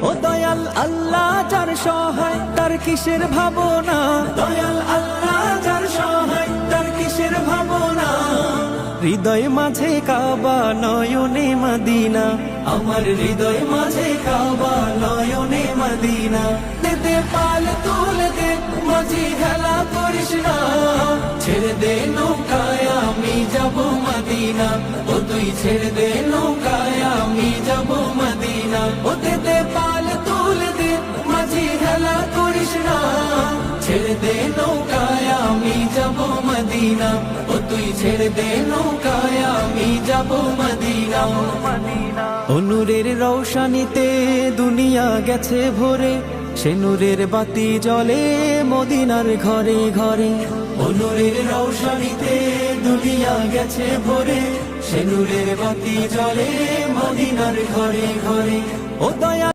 ও দয়াল আল্লাহ যার সহায় তার কিসের ভাবনা, দয়াল আল্লাহ যার সহায় তার কিসের ভাবনা। হৃদয় মাঝে কাবা নয়নে মদিনা, আমার হৃদয় মাঝে কাবা নয়নে মদিনা। দে পাল তুলে দে মাঝি খেলা করিস না, ছেড়ে দে নৌকায় আমি যাব মদিনা। ও তুই ছেড়ে দে নৌকায় আমি যাব মদিনা। ও দে পাল তুলে দে মাঝি খেলা করিস না, ছেড়ে দে নৌকায় আমি যাব মদিনা। ও তুই ছেড়ে দে নৌকায় আমি যাব মদিনা। ও নূরের রৌশনীতে দুনিয়া গেছে ভরে, সে নূরের বাতি জ্বলে মদিনার ঘরে ঘরে। ও নূরের রৌশনীতে দুনিয়া গেছে ভরে, সে নূরের বাতি জ্বলে মদিনার ঘরে ঘরে। ও দয়া